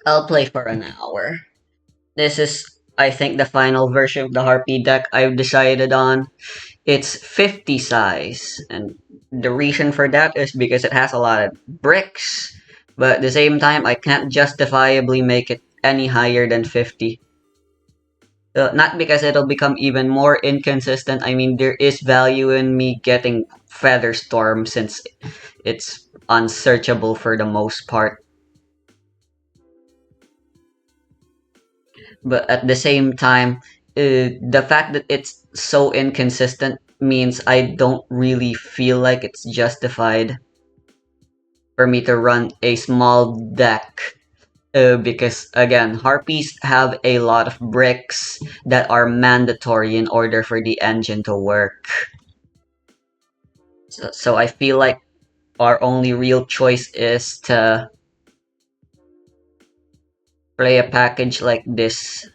I'll play for an hour. This is, I think, the final version of the Harpy deck I've decided on. It's 50 size, and the reason for that is because it has a lot of bricks, but at the same time, I can't justifiably make it any higher than 50. Not because it'll become even more inconsistent. I mean, there is value in me getting Featherstorm since it's unsearchable for the most part. But at the same time, the fact that it's so inconsistent means I don't really feel like it's justified for me to run a small deck. Because again, harpies have a lot of bricks that are mandatory in order for the engine to work. So I feel like our only real choice is to play a package like this.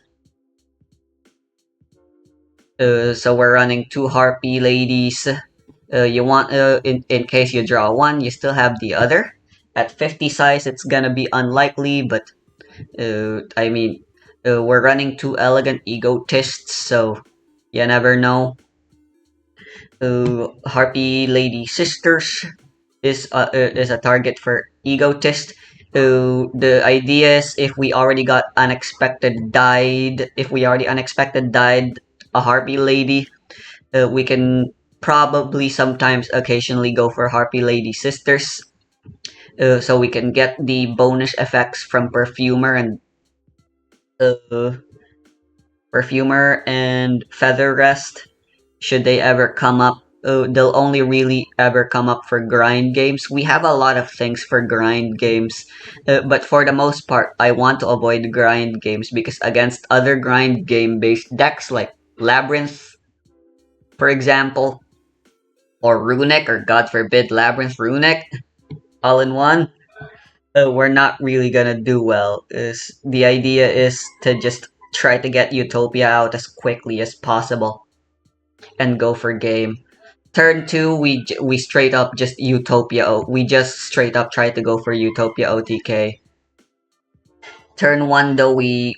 So we're running two harpy ladies. You want in case you draw one, you still have the other. At 50 size, it's gonna be unlikely, but I mean, we're running two elegant egotists, so you never know. Harpy lady sisters is a target for egotist. The idea is if we already unexpected died a harpy lady, we can probably sometimes occasionally go for harpy lady sisters, so we can get the bonus effects from uh, perfumer and feather rest should they ever come up. They'll only really ever come up for grind games. We have a lot of things for grind games, but for the most part, I want to avoid grind games because against other grind game based decks like Labyrinth, for example, or Runic, or God forbid, Labyrinth Runic, all in one, we're not really gonna do well. Is the idea is to just try to get Utopia out as quickly as possible and go for game. Turn two, we straight up just we just straight up try to go for Utopia OTK. Turn one though, we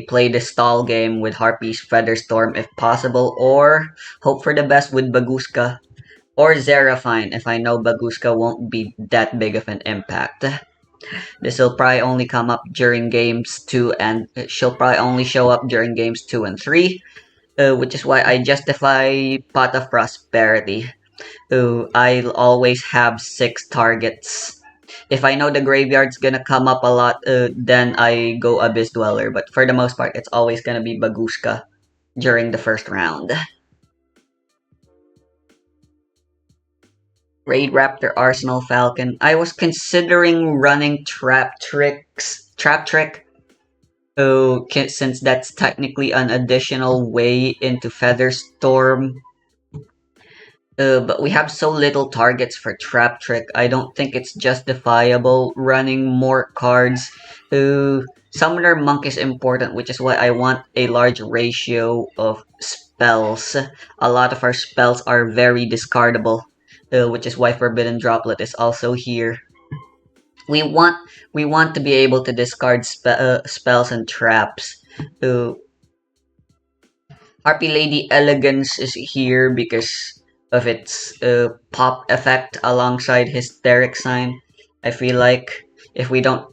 play the stall game with Harpy's Featherstorm if possible, or hope for the best with Baguska. Or Zerafine if I know Baguska won't be that big of an impact. This will probably only come up during games 2 and she'll probably only show up during games 2 and 3, which is why I justify Pot of Prosperity. I'll always have 6 targets. If I know the graveyard's gonna come up a lot, then I go Abyss Dweller, but for the most part, it's always gonna be Baguska during the first round. Raid Raptor Arsenal Falcon. I was considering running Trap Trick. Since that's technically an additional way into Featherstorm. But we have so little targets for Trap Trick, I don't think it's justifiable running more cards. Summoner Monk is important, which is why I want a large ratio of spells. A lot of our spells are very discardable, which is why Forbidden Droplet is also here. We want to be able to discard spells and traps. Harpy Lady Elegance is here because of its pop effect alongside Hysteric Sign. I feel like if we don't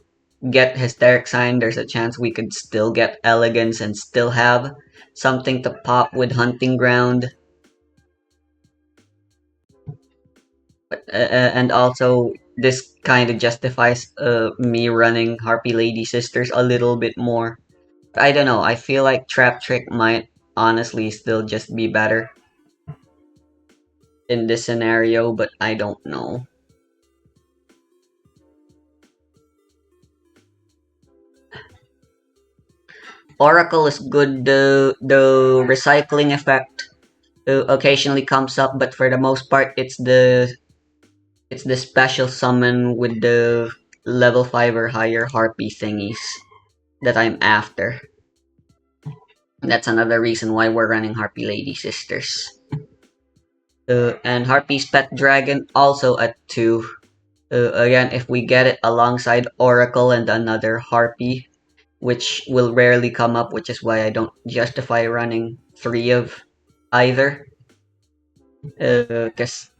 get Hysteric Sign, there's a chance we could still get Elegance and still have something to pop with Hunting Ground. And also, this kind of justifies me running Harpy Lady Sisters a little bit more. I don't know, I feel like Trap Trick might honestly still just be better in this scenario, but I don't know. Oracle is good. The recycling effect occasionally comes up, but for the most part, it's the special summon with the level 5 or higher harpy thingies that I'm after. That's another reason why we're running Harpy Lady Sisters. And Harpy's Pet Dragon also at 2. Again, if we get it alongside Oracle and another Harpy, which will rarely come up, which is why I don't justify running three of either. Because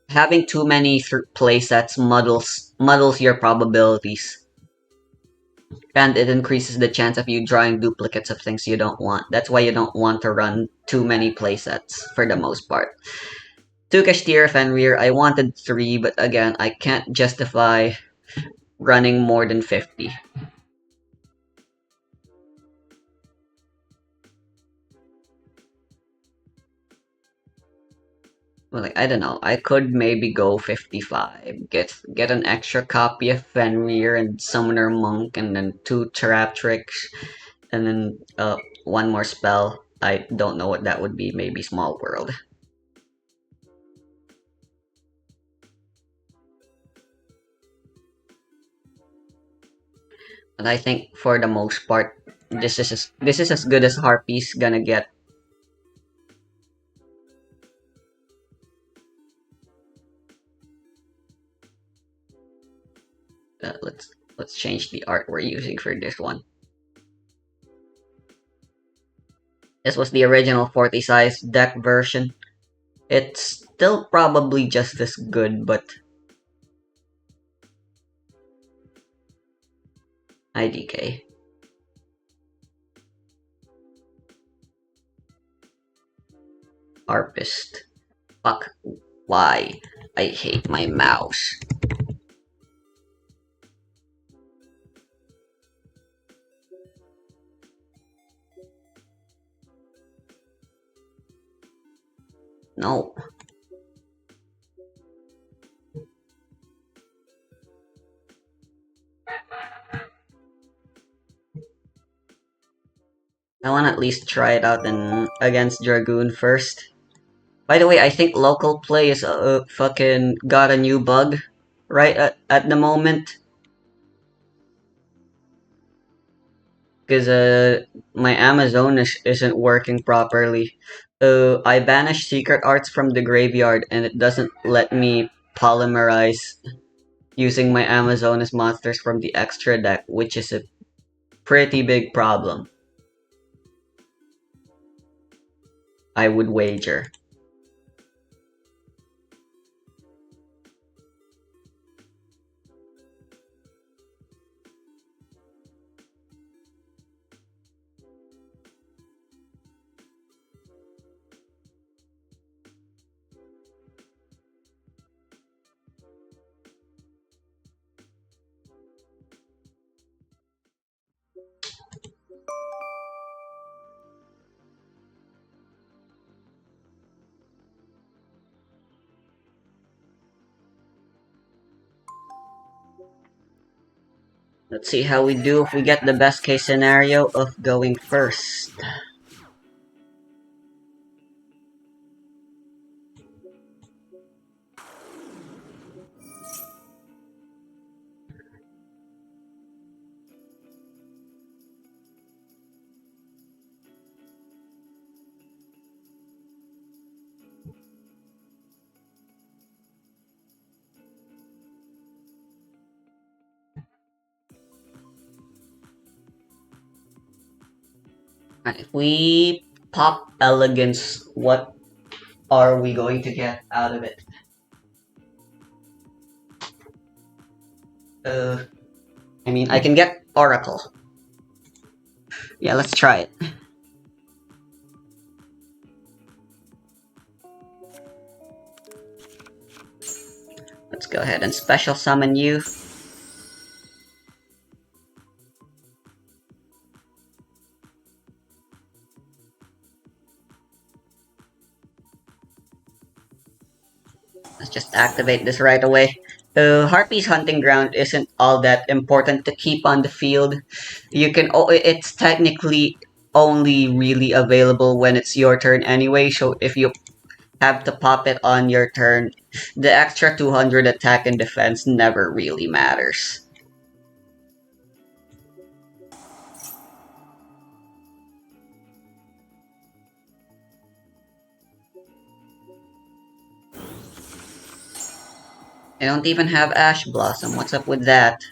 having too many playsets muddles your probabilities, and it increases the chance of you drawing duplicates of things you don't want. That's why you don't want to run too many playsets for the most part. Tukesh Tier Fenrir, I wanted three, but again, I can't justify running more than 50. Well, like, I don't know. I could maybe go 55. Get an extra copy of Fenrir and Summoner Monk, and then two trap tricks, and then one more spell. I don't know what that would be. Maybe Small World. But I think for the most part, this is as good as Harpy's gonna get. Let's change the art we're using for this one. This was the original 40 size deck version. It's still probably just as good, but IDK. Harpist. Fuck. Why? I hate my mouse. No. I want to at least try it out against Dragoon first. By the way, I think local play is fucking got a new bug right at the moment. Because my Amazon isn't working properly. I banished secret arts from the graveyard and it doesn't let me polymerize using my Amazonas monsters from the extra deck, which is a pretty big problem, I would wager. Let's see how we do if we get the best case scenario of going first. If we pop Elegance, what are we going to get out of it? Uh, I mean, I can get Oracle. Yeah, let's try it. Let's go ahead and special summon you. Let's just activate this right away. Harpy's Hunting Ground isn't all that important to keep on the field. It's technically only really available when it's your turn anyway, so if you have to pop it on your turn, the extra 200 attack and defense never really matters. I don't even have Ash Blossom. What's up with that?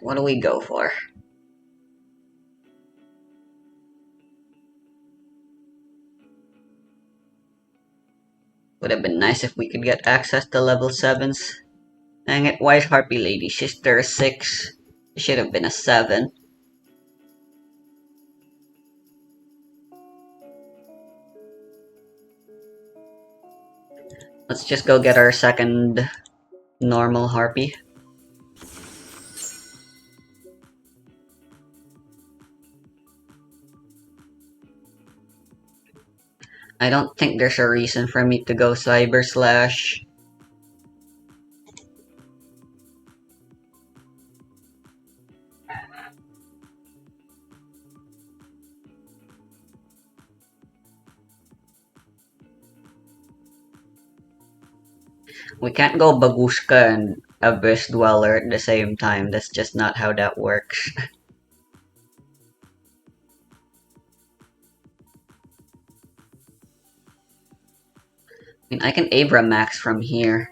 What do we go for? Would have been nice if we could get access to level 7s. Dang it, why is Harpy Lady? She's still a 6. She should have been a 7. Let's just go get our second normal Harpy. I don't think there's a reason for me to go Cyber Slash. We can't go Bagushka and Abyss Dweller at the same time. That's just not how that works. I mean, I can Abra Max from here.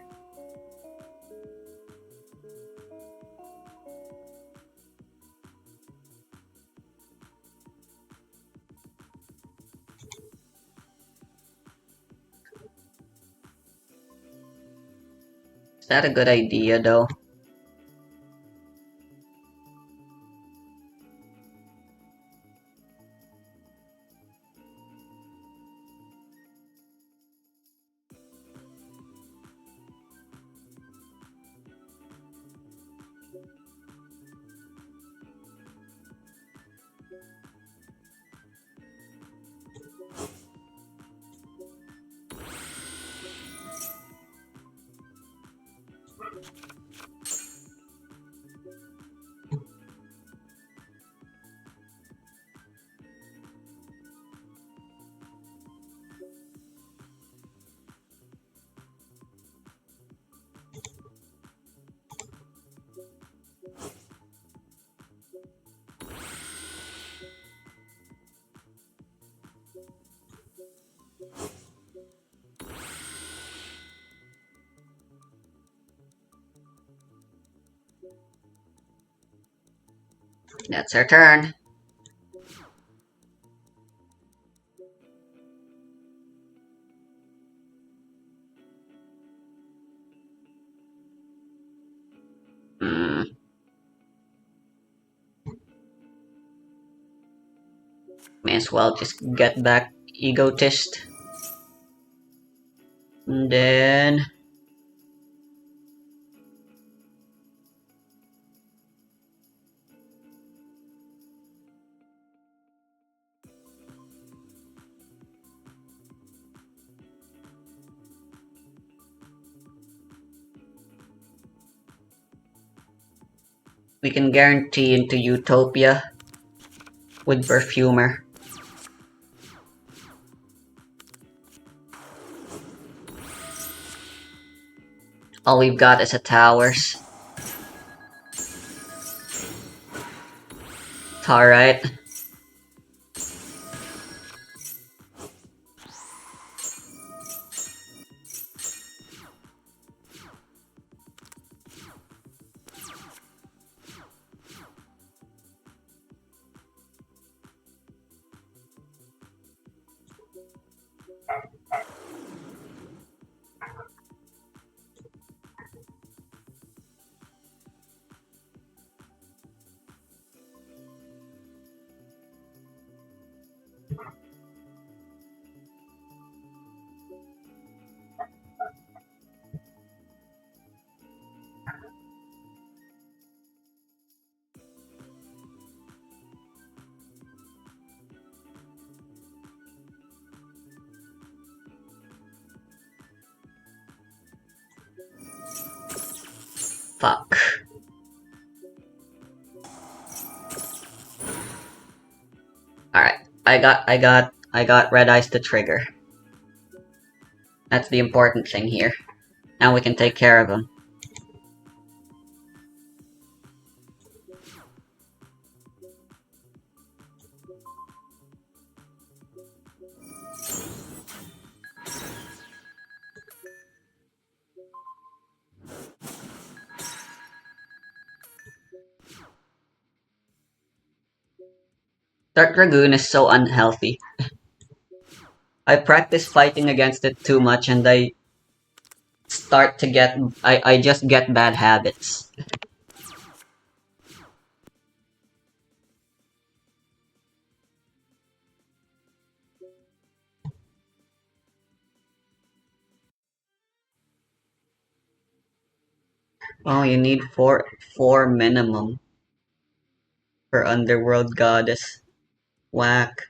Is that a good idea, though? That's our turn. Hmm. May as well just get back Egotist. And then... we can guarantee into Utopia with Perfumer. All we've got is a towers. It's alright. Fuck. Alright. I got red eyes to trigger. That's the important thing here. Now we can take care of him. Dark Dragoon is so unhealthy. I practice fighting against it too much and I just get bad habits. Oh, you need four minimum for Underworld Goddess. Whack.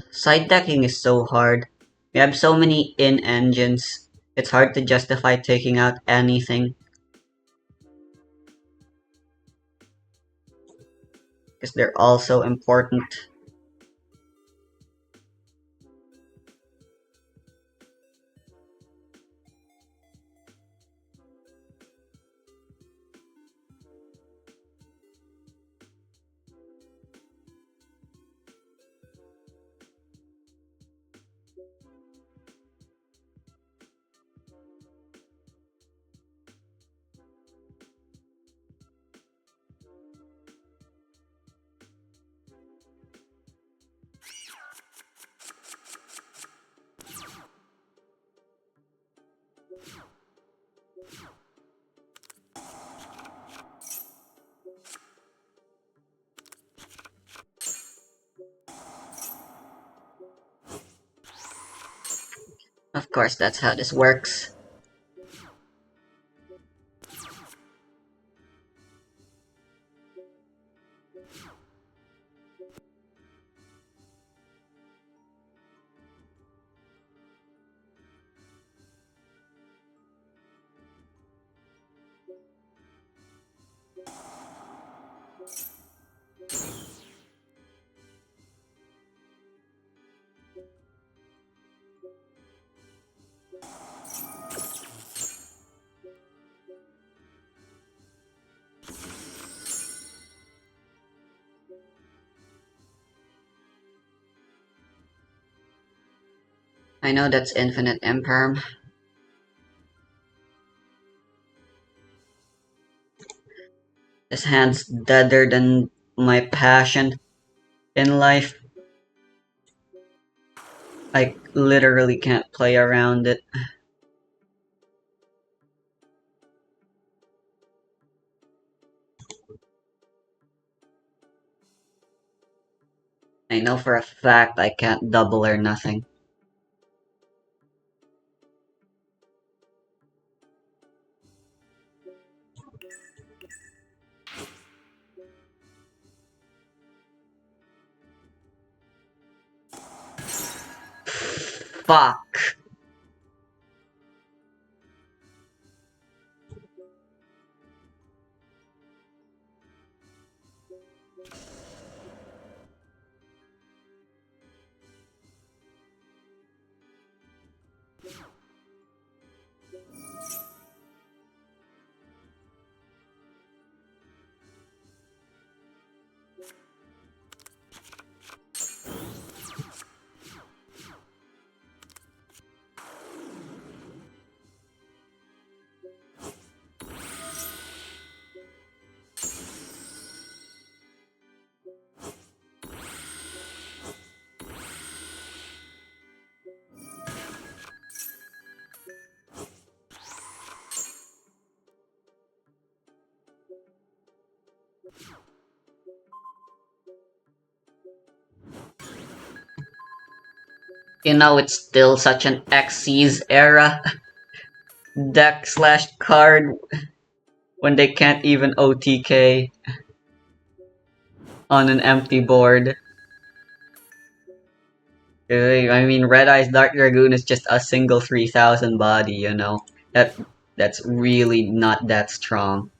Side decking is so hard. We have so many in engines. It's hard to justify taking out anything because they're all so important. Of course, that's how this works. I know that's infinite imperm. This hand's deader than my passion in life. I literally can't play around it. I know for a fact I can't double or nothing. Fuck. It's still such an Xyz era deck slash card when they can't even OTK on an empty board. I mean, Red Eyes Dark Dragoon is just a single 3000 body. That that's really not that strong.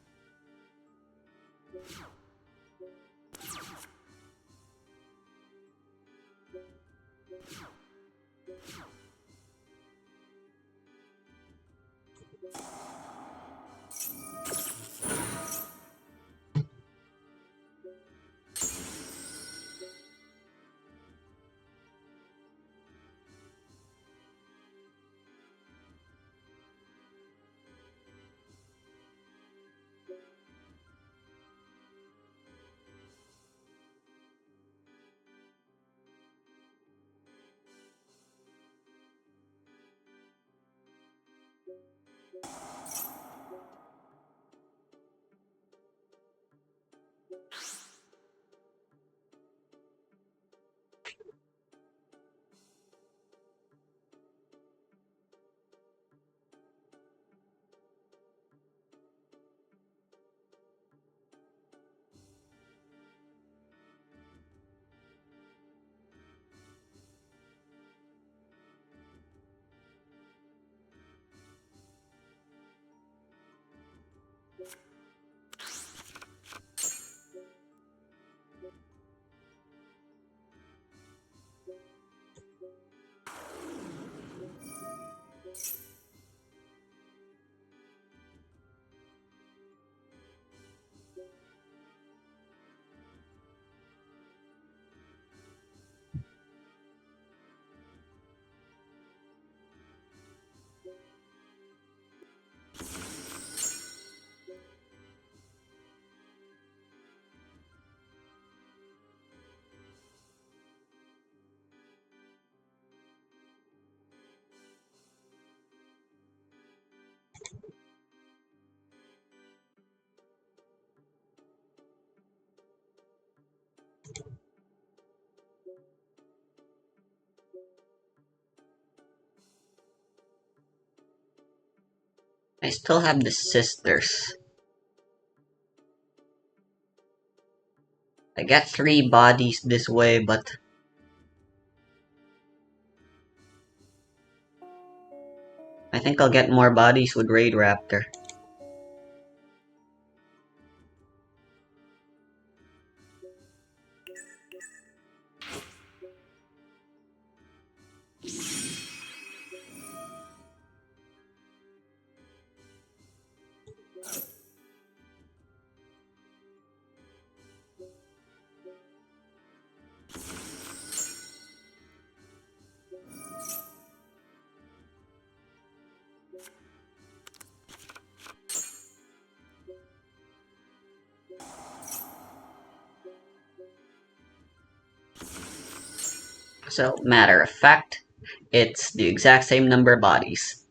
I still have the sisters. I get 3 bodies this way, but I think I'll get more bodies with Raid Raptor. So, matter of fact, it's the exact same number of bodies.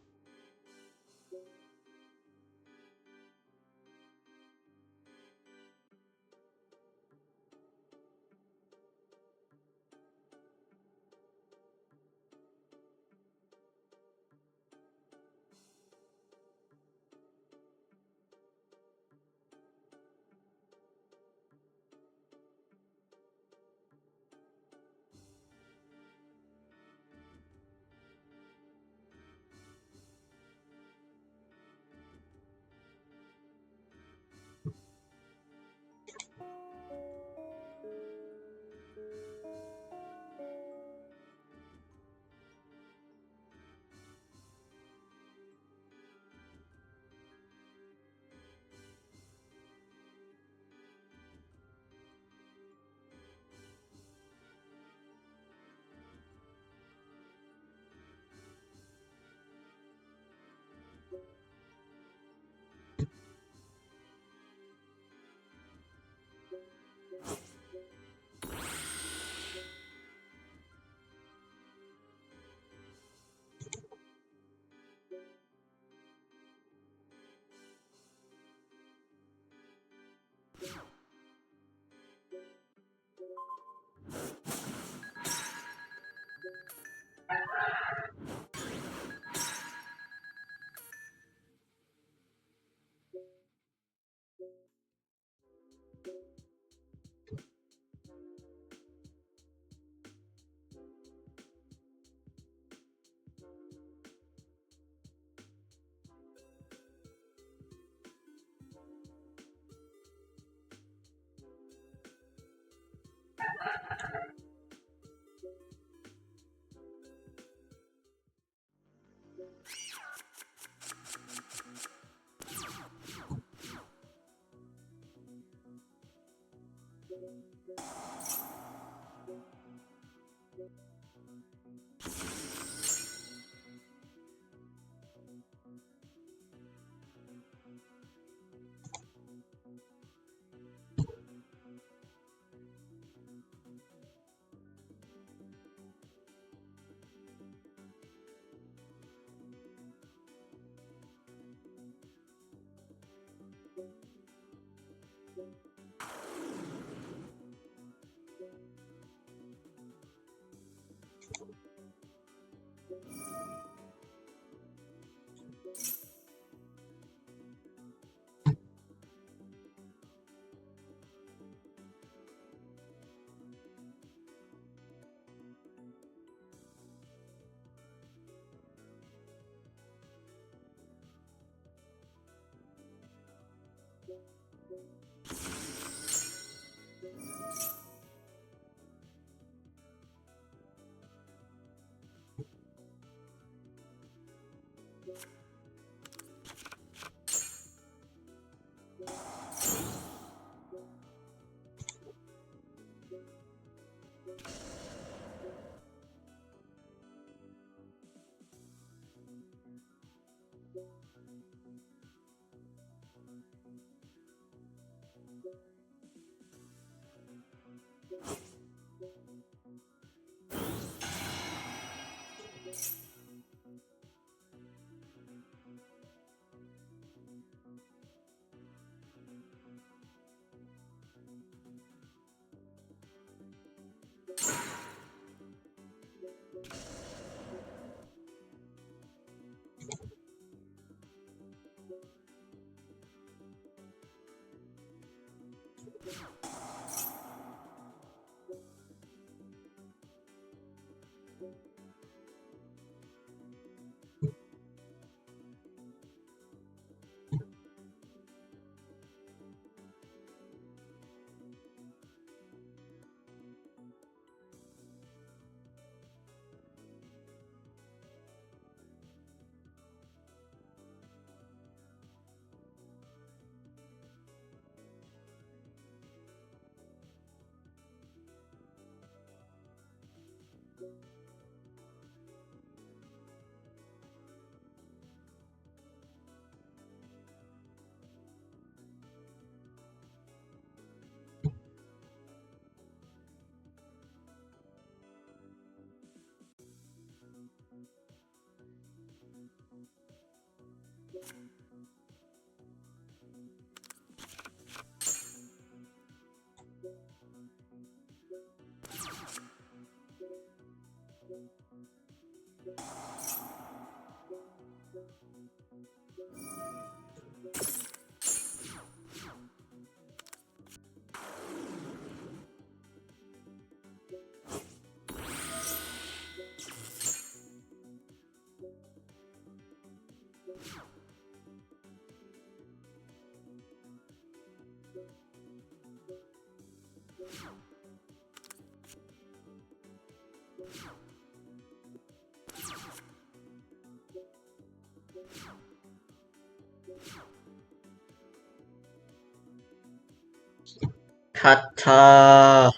Kata.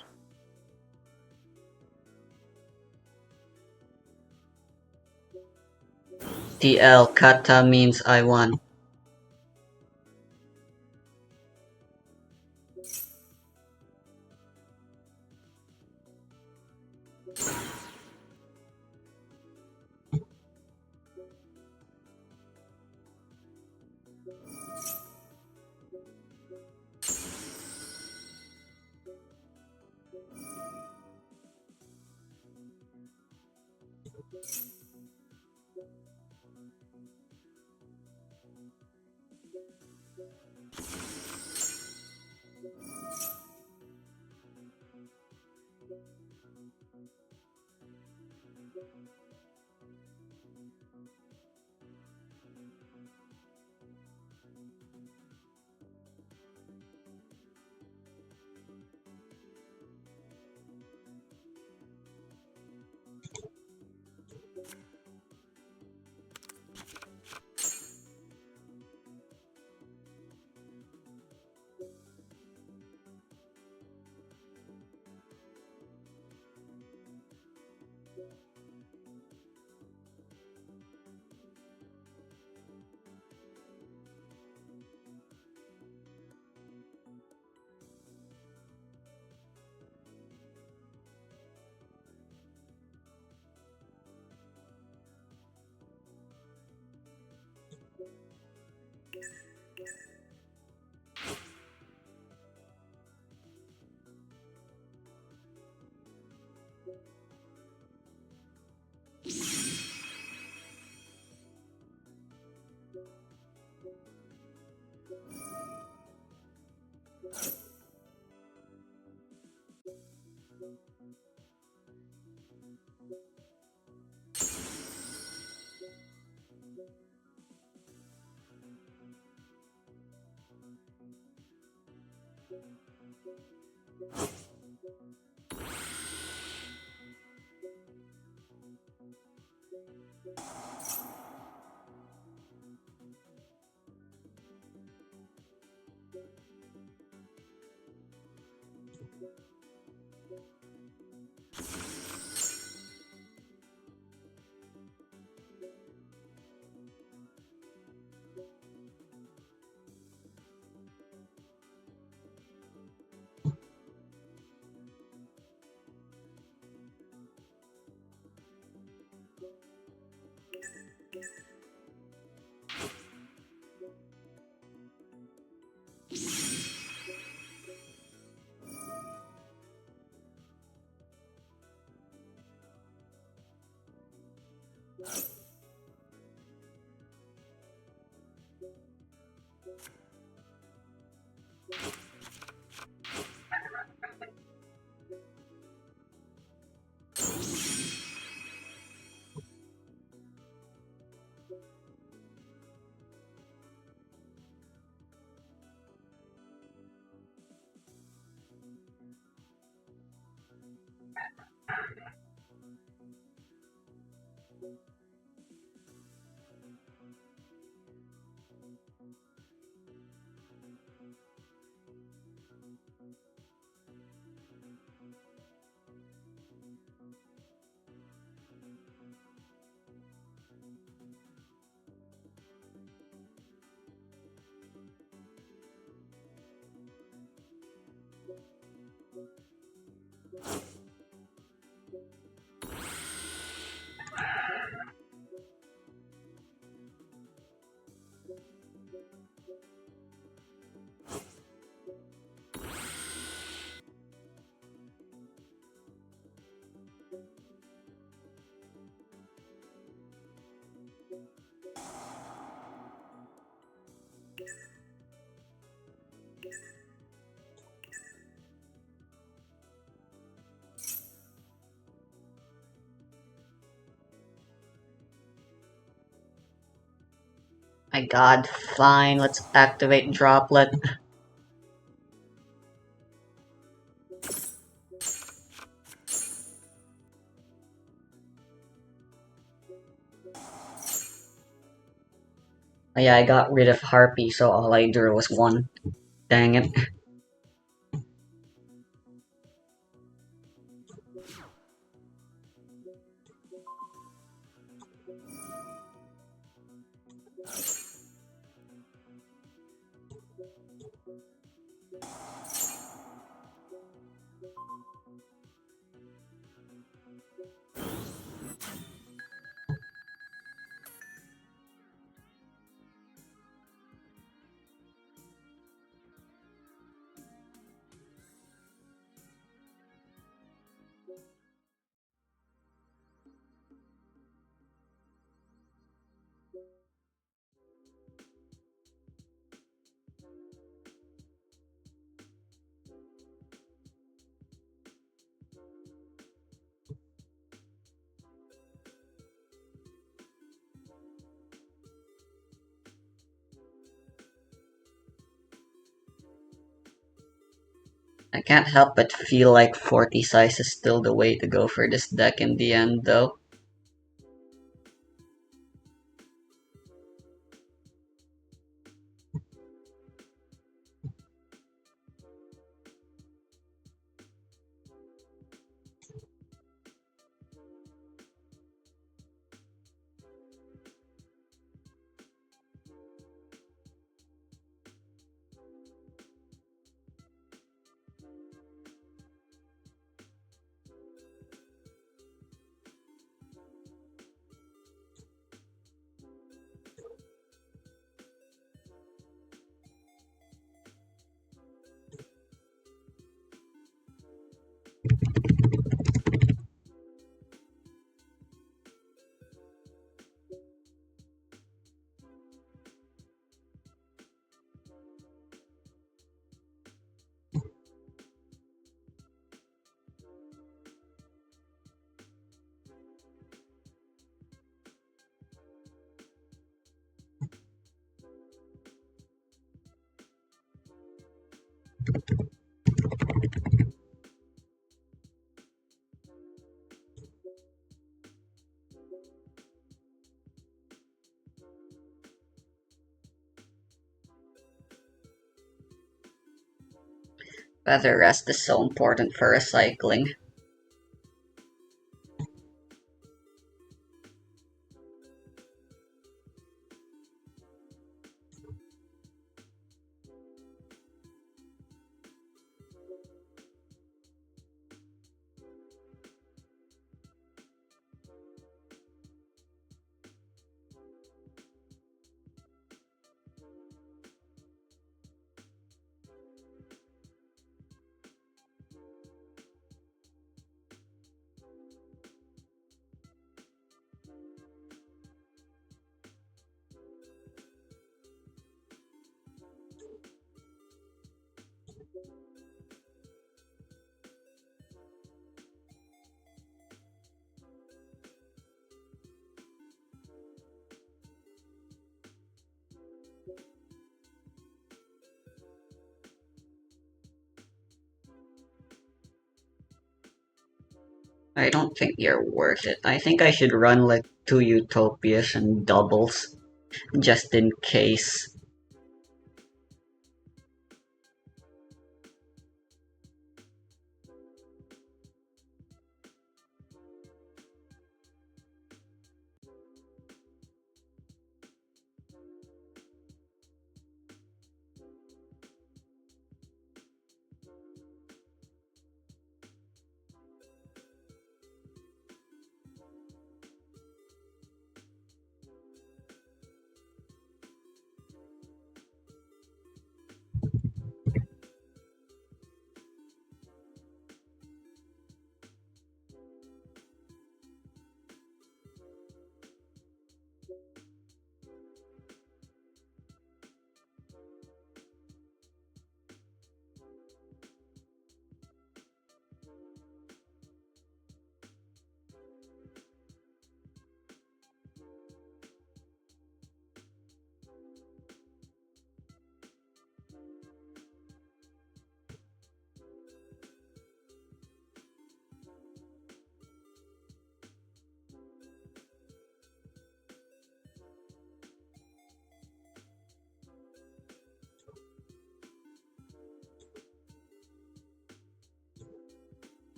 TL. Kata means I won. My god, fine, let's activate Droplet. Oh, yeah, I got rid of Harpy, so all I drew was one. Dang it. I can't help but feel like 40 size is still the way to go for this deck in the end, though. Feather rest is so important for recycling. I don't think you're worth it. I think I should run like two utopias and doubles, just in case.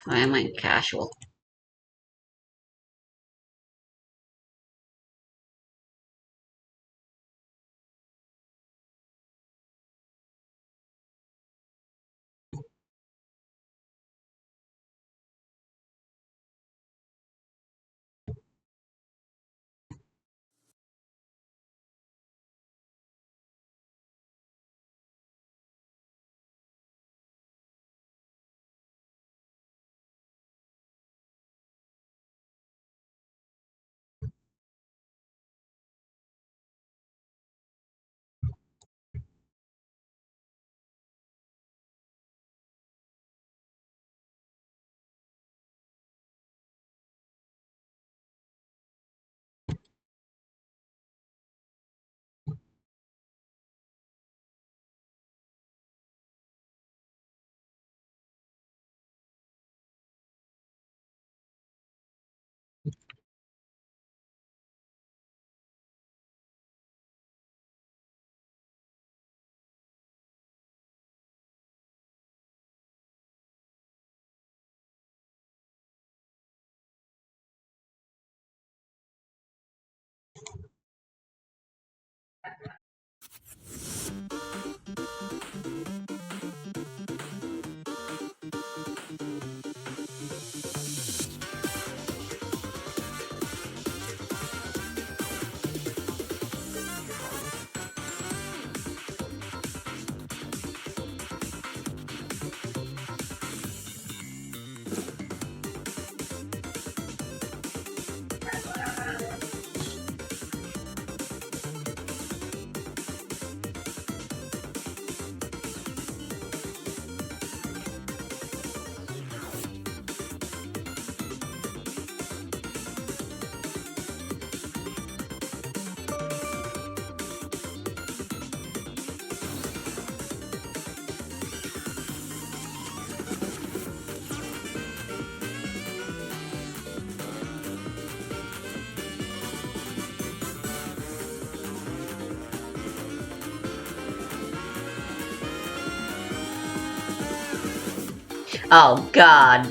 Why am I casual? Oh god.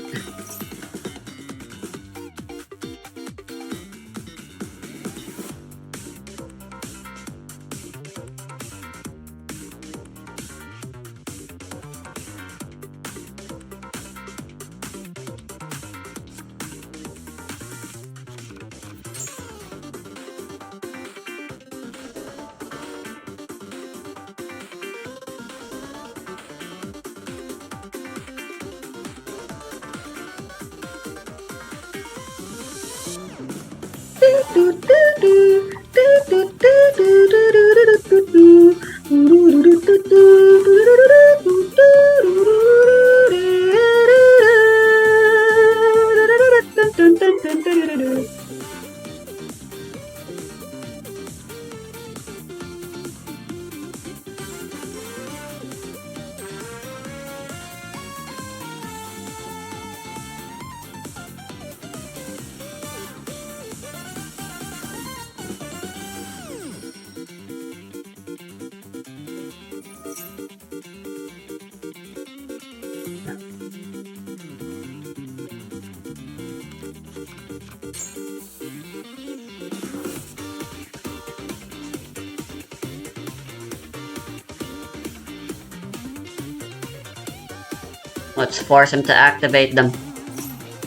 Let's force him to activate them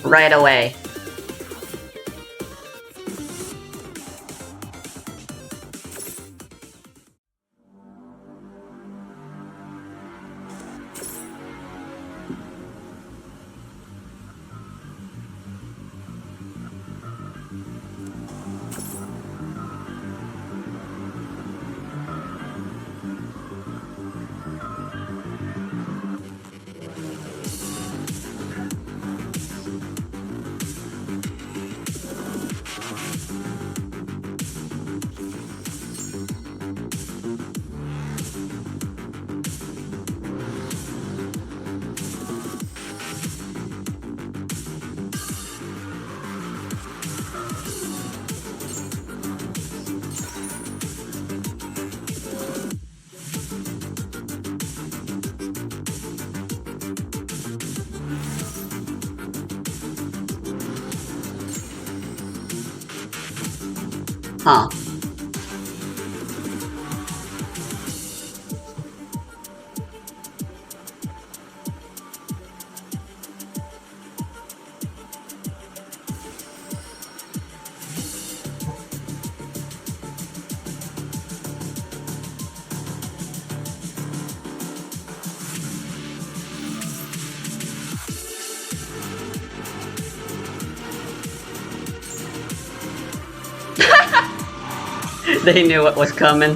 right away. Huh. They knew what was coming.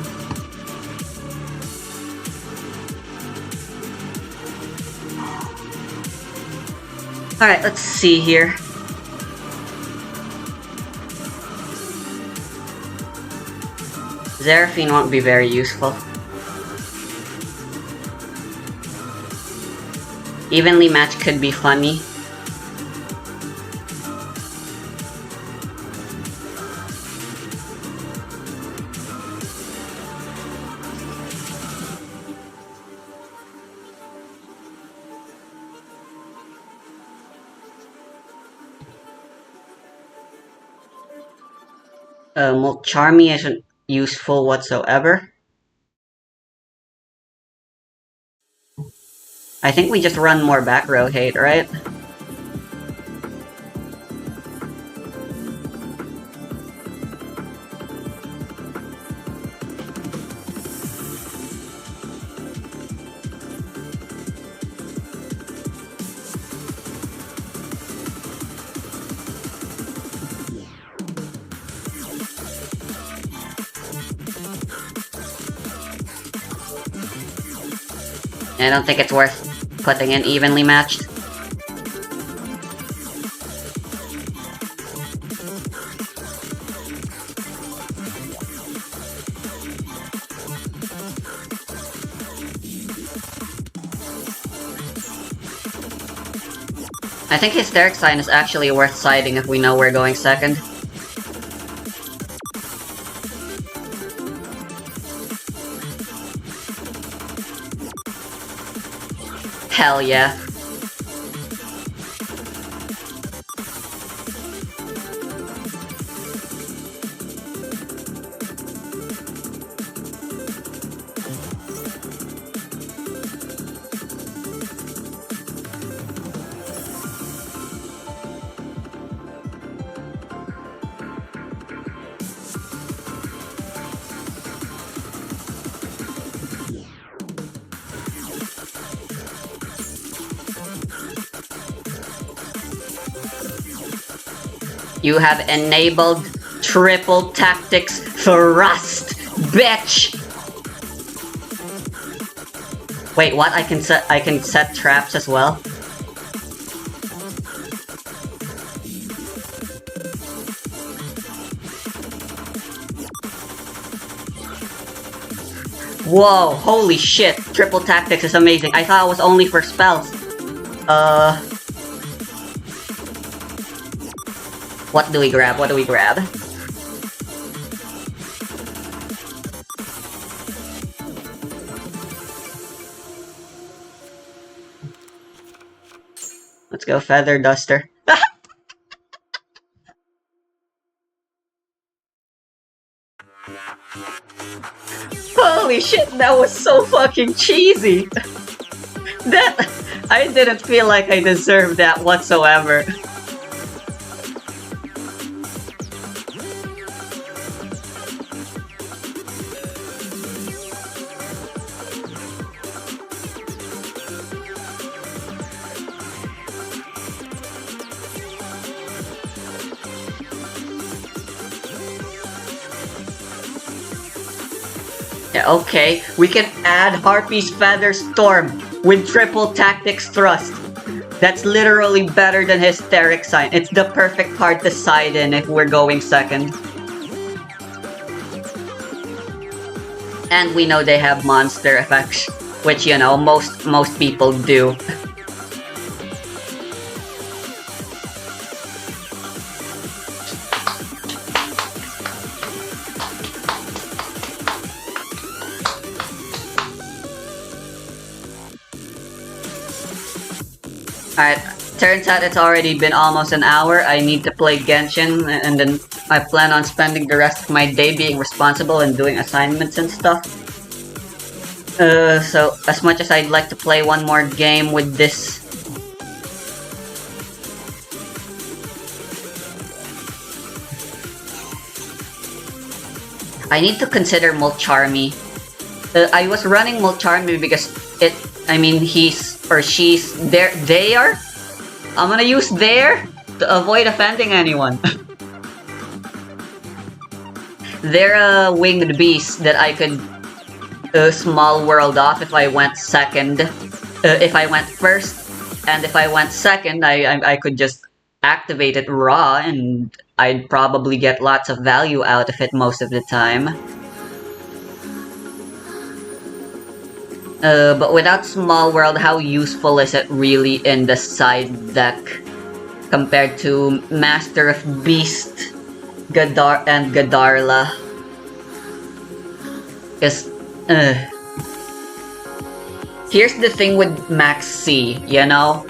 Alright, let's see here. Zeraphine won't be very useful. Evenly matched could be funny. Charmy isn't useful whatsoever. I think we just run more back row hate, right? I don't think it's worth putting in evenly matched. I think Hysteric Sign is actually worth siding if we know we're going second. Hell yeah. You have enabled triple tactics thrust, bitch! Wait, what? I can set traps as well? Whoa, holy shit. Triple tactics is amazing. I thought it was only for spells. What do we grab? What do we grab? Let's go Feather Duster. Holy shit, that was so fucking cheesy! That... I didn't feel like I deserved that whatsoever. Yeah, okay, we can add Harpy's Feather Storm with triple tactics thrust. That's literally better than Hysteric Sign. It's the perfect card to side in if we're going second. And we know they have monster effects, which, you know, most people do. Alright, turns out it's already been almost an hour. I need to play Genshin, and then I plan on spending the rest of my day being responsible and doing assignments and stuff. So as much as I'd like to play one more game with this... I need to consider Molcharmy. I was running Molcharmy because I mean, he's or she's there. They are. I'm gonna use there to avoid offending anyone. They're a winged beast that I could small world off if I went second. If I went first, and if I went second, I could just activate it raw, and I'd probably get lots of value out of it most of the time. But without Small World, how useful is it really in the side deck compared to Master of Beast, Gadar and Gadarla? Because, here's the thing with Max C, you know?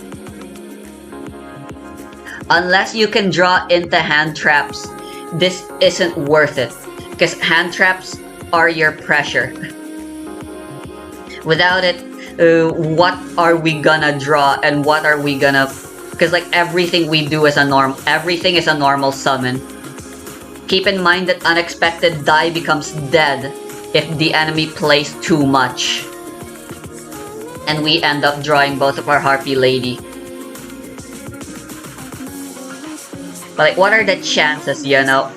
Unless you can draw into hand traps, this isn't worth it. Because hand traps are your pressure. Without it, what are we gonna draw and what are we gonna... Because like everything we do is everything is a normal summon. Keep in mind that Unexpected Die becomes dead if the enemy plays too much. And we end up drawing both of our Harpy Lady. But like, what are the chances, you know?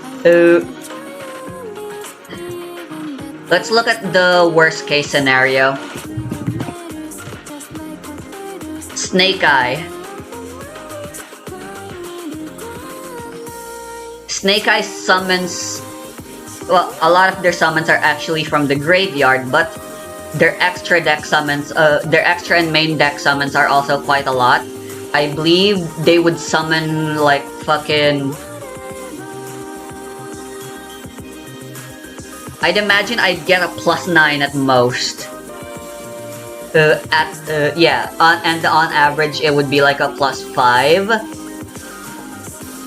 Let's look at the worst case scenario. Snake Eye. Snake Eye summons... Well, a lot of their summons are actually from the graveyard, but their extra deck summons, their extra and main deck summons are also quite a lot. I believe they would summon like fucking... I'd imagine I'd get a +9 at most. Yeah, and on average it would be like a +5.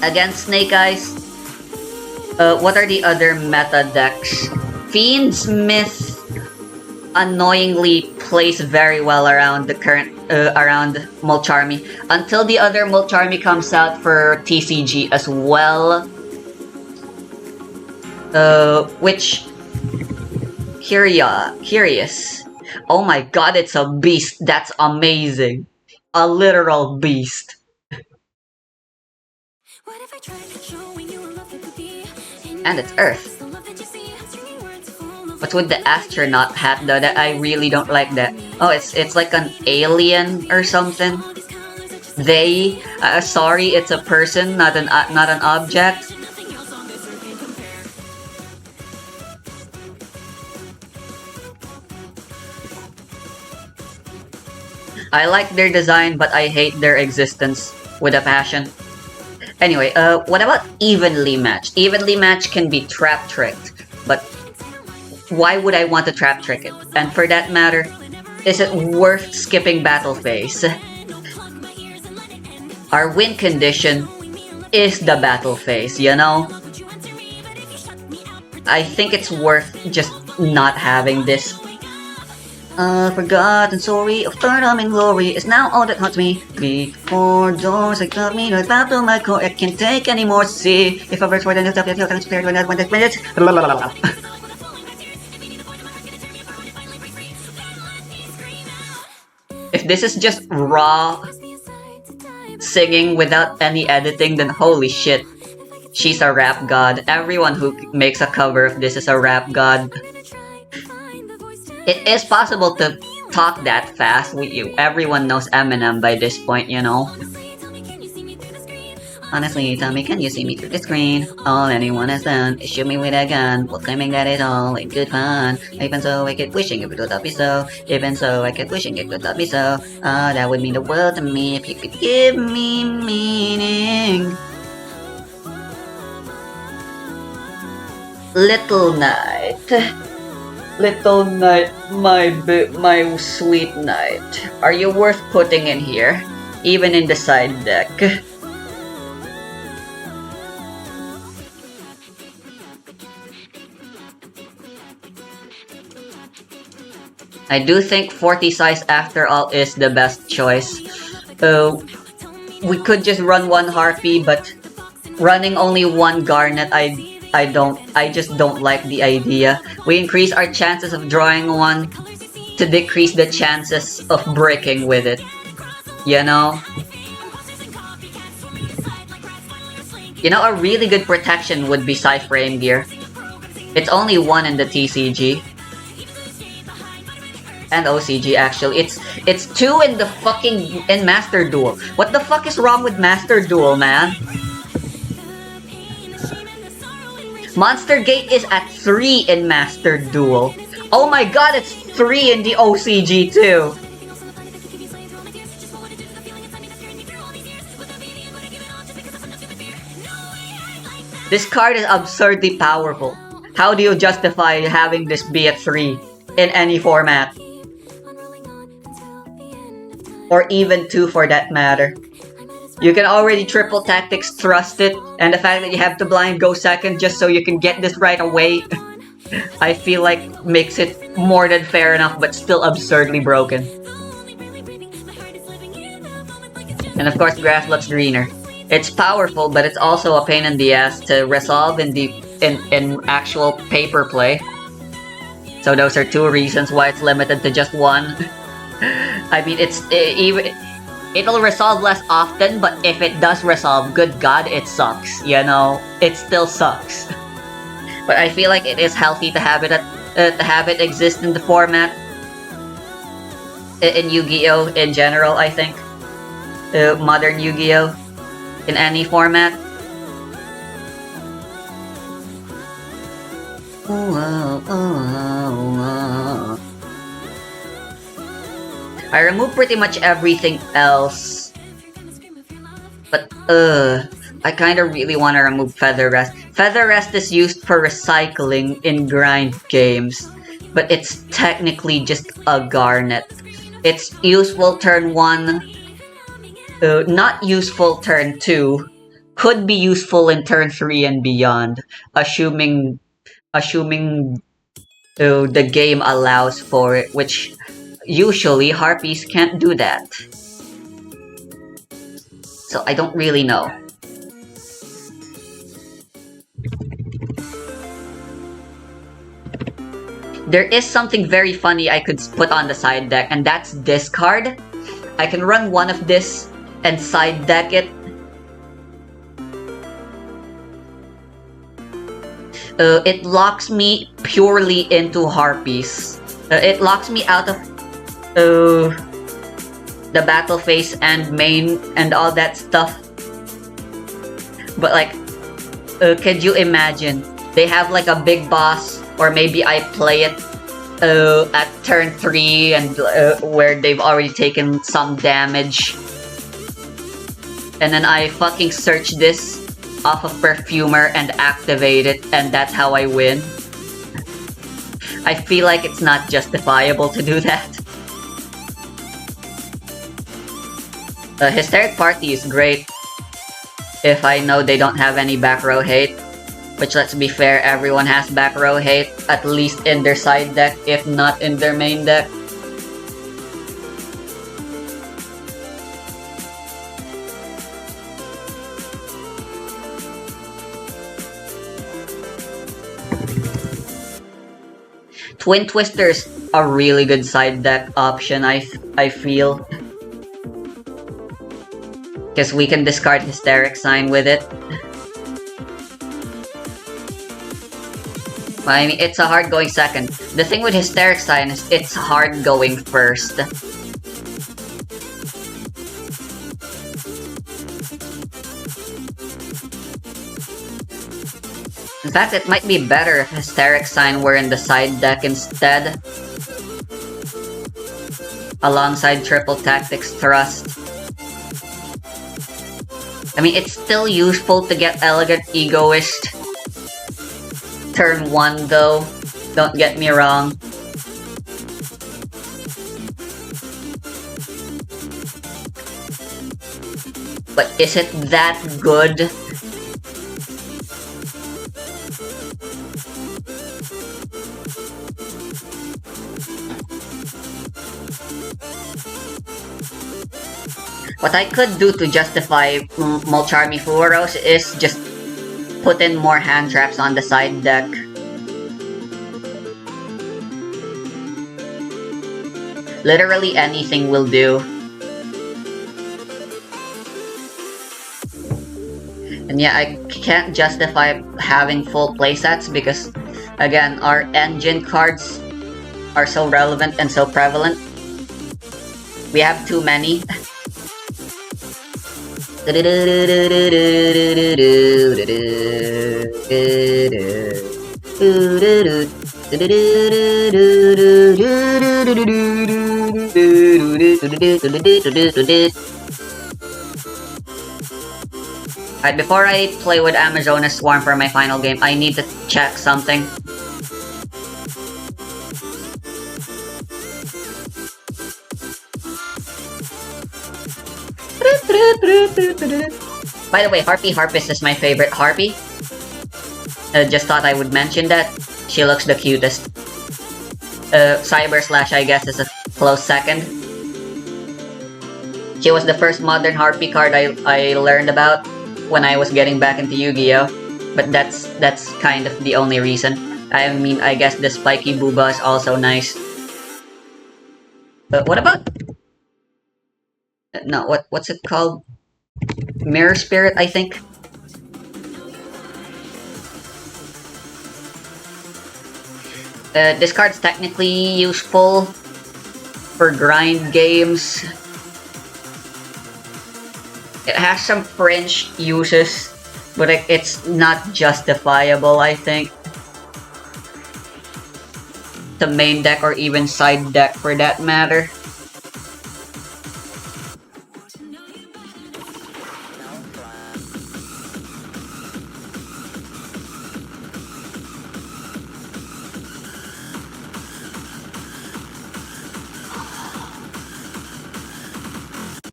Against Snake Eyes. What are the other meta decks? Fiendsmith annoyingly plays very well around the current, around Molcharmy. Until the other Molcharmy comes out for TCG as well. Which... Curious. Oh my god, it's a beast. That's amazing. A literal beast. What if I tried showing And it's Earth. What's with the astronaut hat though? That I really don't like that. Oh, it's like an alien or something. They, sorry, it's a person, not an object. I like their design, but I hate their existence with a passion. Anyway, what about evenly matched? Evenly matched can be trap tricked, but why would I want to trap trick it? And for that matter, is it worth skipping battle phase? Our win condition is the battle phase, you know? I think it's worth just not having this. Forgotten story of stardom and glory is now all that haunts me. Before doors that got me right back to my core, I can't take any more. See if I verse for the next step, I feel kind of prepared when I want minutes. If this is just raw singing without any editing, then holy shit, she's a rap god. Everyone who makes a cover of this is a rap god. It is possible to talk that fast. Everyone knows Eminem by this point, you know. Honestly, tell me, can you see me through the screen? All anyone has done is shoot me with a gun, while claiming that it's all in good fun. Even so, I keep wishing it would not be so. Even so, I kept wishing it could not be so. That would mean the world to me if you could give me meaning. Little Night. Little Night, my sweet night. Are you worth putting in here? Even in the side deck? I do think 40 size after all is the best choice. We could just run one Harpy, but running only one Garnet, I just don't like the idea. We increase our chances of drawing one to decrease the chances of breaking with it. You know? You know, a really good protection would be Cyframe Gear. It's only one in the TCG. And OCG actually. It's two in the in Master Duel. What the fuck is wrong with Master Duel, man? Monster Gate is at 3 in Master Duel. Oh my god, it's 3 in the OCG too. This card is absurdly powerful. How do you justify having this be at 3 in any format? Or even 2 for that matter. You can already triple tactics thrust it, and the fact that you have to blind go second just so you can get this right away, I feel like makes it more than fair enough, but still absurdly broken. And of course, grass looks greener. It's powerful, but it's also a pain in the ass to resolve in actual paper play. So those are 2 reasons why it's limited to just 1. I mean, it'll resolve less often, but if it does resolve, good god, it sucks. You know, it still sucks. But I feel like it is healthy to have it exist in the format. In Yu-Gi-Oh! In general, I think. Modern Yu-Gi-Oh! In any format. I removed pretty much everything else. But, I kinda really wanna remove Feather Rest. Feather Rest is used for recycling in grind games, but it's technically just a Garnet. It's useful turn 1, not useful turn 2, could be useful in turn 3 and beyond, assuming the game allows for it, which usually Harpies can't do that. So I don't really know. There is something very funny I could put on the side deck, and that's this card. I can run one of this and side deck it. It locks me purely into harpies. It locks me out of the battle phase and main and all that stuff. But like, could you imagine? They have like a big boss, or maybe I play it at turn 3 and where they've already taken some damage. And then I fucking search this off of Perfumer and activate it, and that's how I win. I feel like it's not justifiable to do that. Hysteric Party is great if I know they don't have any back row hate. Which, let's be fair, everyone has back row hate, at least in their side deck, if not in their main deck. Twin Twister's a really good side deck option, I feel. Because we can discard Hysteric Sign with it. I mean, it's a hard going second. The thing with Hysteric Sign is it's hard going first. In fact, it might be better if Hysteric Sign were in the side deck instead. Alongside Triple Tactics Thrust. I mean, it's still useful to get Elegant Egoist turn 1 though, don't get me wrong. But is it that good? What I could do to justify Molcharmi Furos is just put in more hand traps on the side deck. Literally anything will do. And yeah, I can't justify having full playsets because, again, our engine cards are so relevant and so prevalent. We have too many. Alright, before I play with Amazonas Swarm for my final game, I need to check something. By the way, Harpist is my favorite Harpy. Just thought I would mention that. She looks the cutest. Cyber Slash, I guess, is a close second. She was the first modern Harpy card I learned about when I was getting back into Yu-Gi-Oh! But that's kind of the only reason. I mean, I guess the Spiky Booba is also nice. But what about... No, what's it called? Mirror Spirit, I think? This card's technically useful for grind games. It has some fringe uses, but it's not justifiable, I think. The main deck or even side deck for that matter.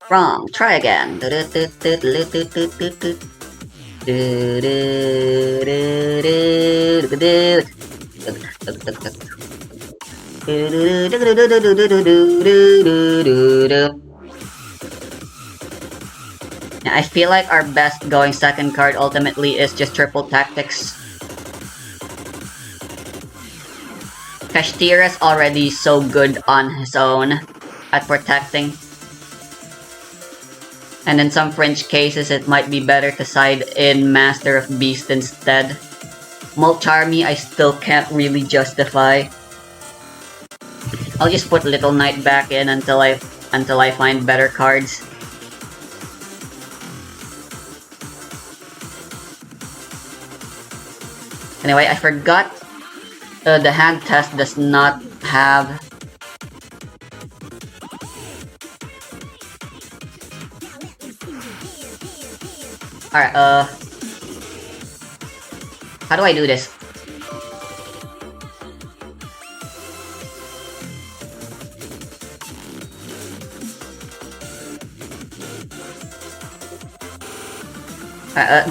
Wrong. Try again. I feel like our best going second card ultimately is just Triple Tactics. Kashtira's already so good on his own at protecting. And in some fringe cases, it might be better to side in Master of Beast instead. Molcharmy, I still can't really justify. I'll just put Little Knight back in until I find better cards. Anyway, I forgot the hand test does not have... Alright, how do I do this?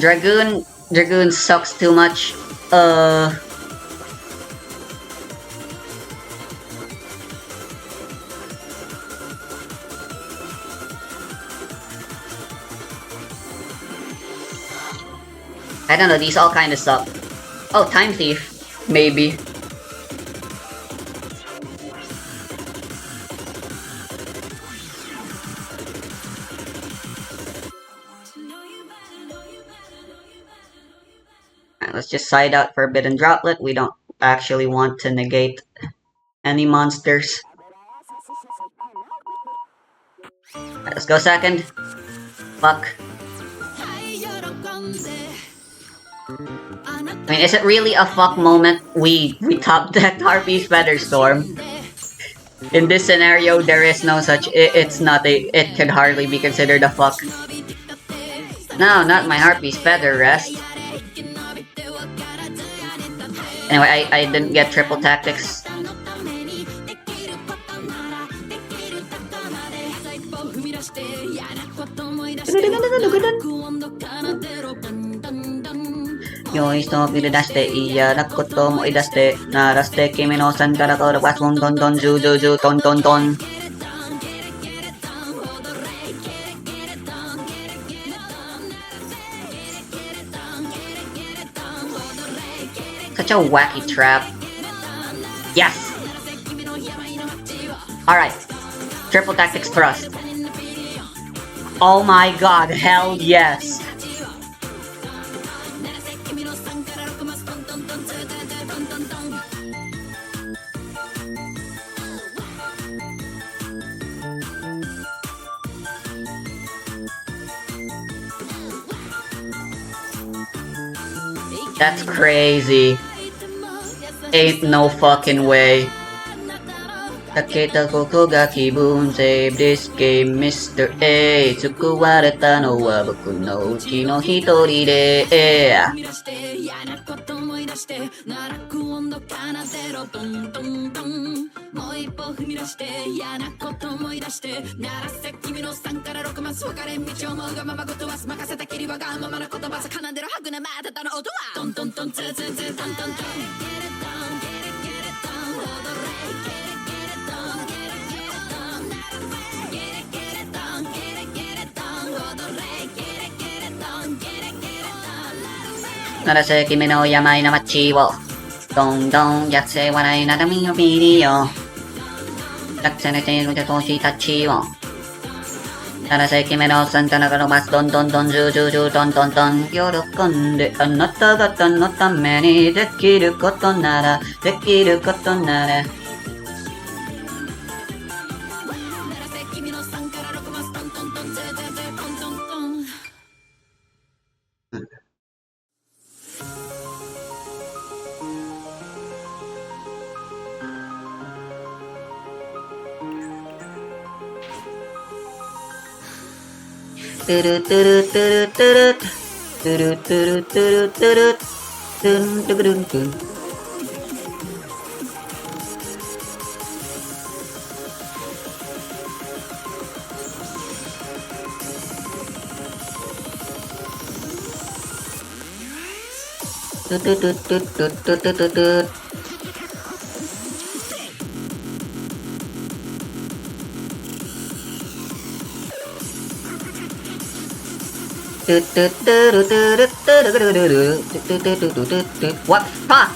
Dragoon sucks too much. I don't know, these all kinda suck. Oh, Time Thief. Maybe. Alright, let's just side out Forbidden Droplet. We don't actually want to negate any monsters. Alright, let's go second. Fuck. I mean, is it really a fuck moment? We top decked Harpy's Featherstorm. In this scenario, there is no such. It's not a. It can hardly be considered a fuck. No, not my Harpy's Feather Rest. Anyway, I didn't get triple tactics. Yoi stop ni daste iya nakoto mo idaste naraste kimi no santara koro was mon don don ju ju ju ton ton ton. Such a wacky trap. Yes! Alright. Triple tactics thrust. Oh my god, hell yes! That's crazy. Ain't no fucking way. Taketa koko ga kibun, save this game, Mr. A. Tsukuwareta no wa boku no uchi no hitori de. Narase kimi no yamai na machi wo Dong dong yatse wanai nadami no video Yatsene te no toshi tachi wo Narase kimi no santana no mas don don don ju ju ju don don don Yorokonde anata gata no tame ni dekiru koto nara Dekiru koto nara What fuck?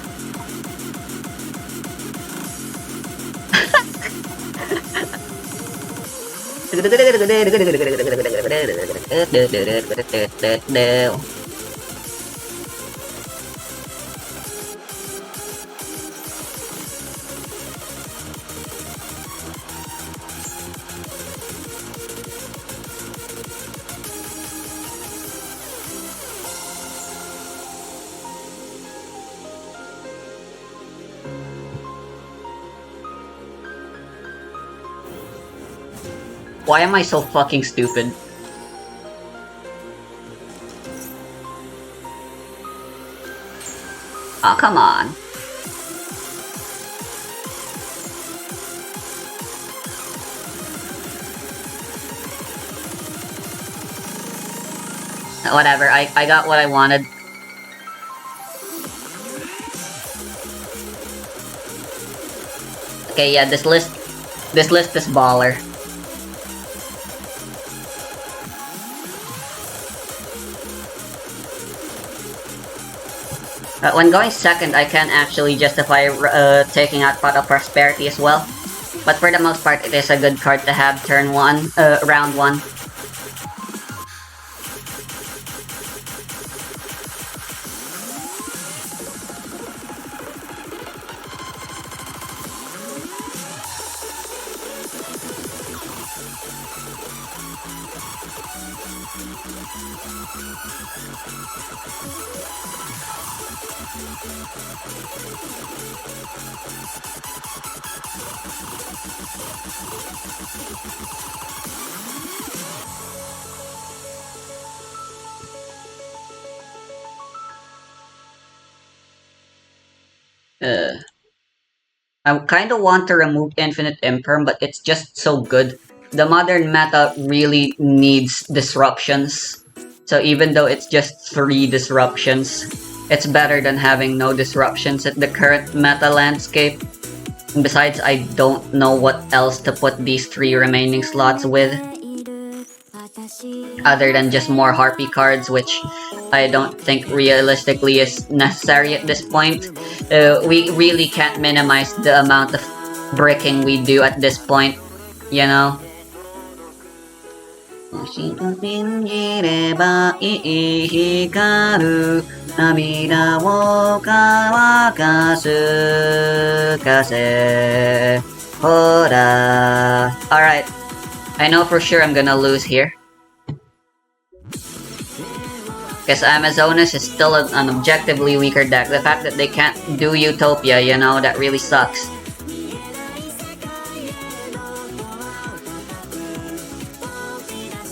Why am I so fucking stupid? Oh, come on. Whatever, I got what I wanted. Okay, yeah, this list is baller. When going second, I can actually justify taking out Pot of Prosperity as well. But for the most part, it is a good card to have turn 1, round 1. I kinda want to remove Infinite Imperm, but it's just so good. The modern meta really needs disruptions. So even though it's just 3 disruptions, it's better than having no disruptions at the current meta landscape. And besides, I don't know what else to put these 3 remaining slots with. Other than just more Harpy cards, which I don't think realistically is necessary at this point. We really can't minimize the amount of bricking we do at this point, you know? Alright, I know for sure I'm gonna lose here. Because Amazonas is still an objectively weaker deck. The fact that they can't do Utopia, you know, that really sucks.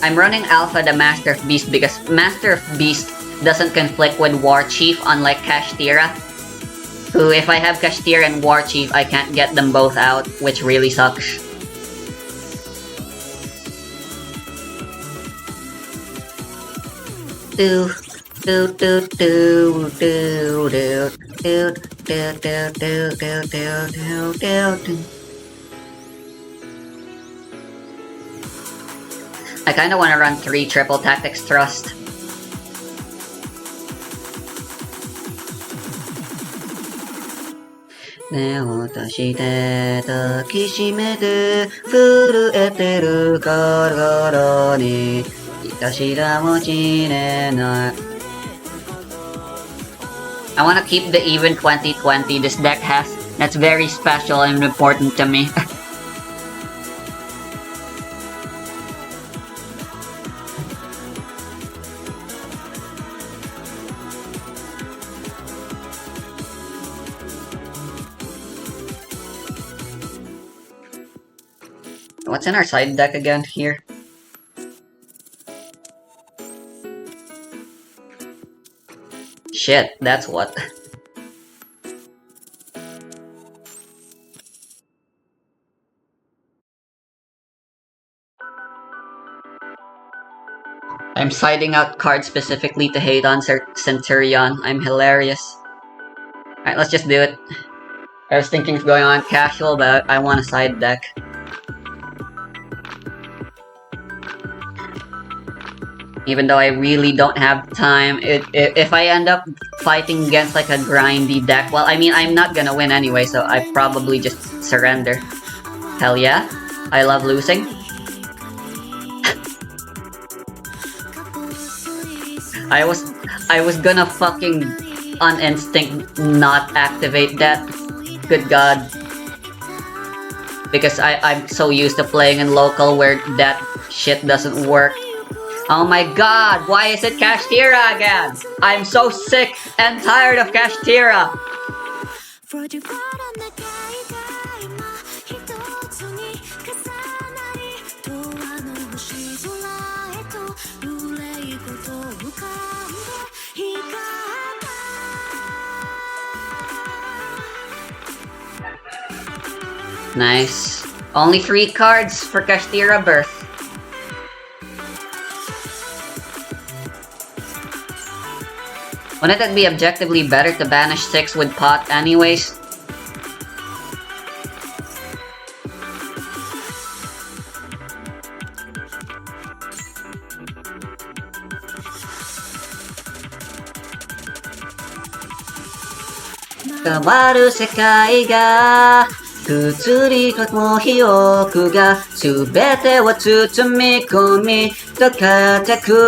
I'm running Alpha the Master of Beast because Master of Beast doesn't conflict with War Chief, unlike Kashtira. Who, if I have Kashtira and War Chief, I can't get them both out, which really sucks. I kinda wanna run 3 triple tactics thrust. I wanna keep the even 2020 this deck has. That's very special and important to me. What's in our side deck again here? Shit, that's what. I'm siding out cards specifically to hate on Centurion. I'm hilarious. Alright, let's just do it. I was thinking of going on casual, but I want a side deck. Even though I really don't have time, if I end up fighting against like a grindy deck, well, I mean, I'm not gonna win anyway, so I probably just surrender. Hell yeah, I love losing. I was gonna fucking on instinct not activate that. Good god. Because I'm so used to playing in local where that shit doesn't work. Oh my god, why is it Kashtira again? I'm so sick and tired of Kashtira! Nice. Only 3 cards for Kashtira Birth. Wouldn't it be objectively better to banish 6 with pot anyways? Kawaru sekai ga Kutsuri mo hyoku ga Subete wa tsutsumikomi Tokataku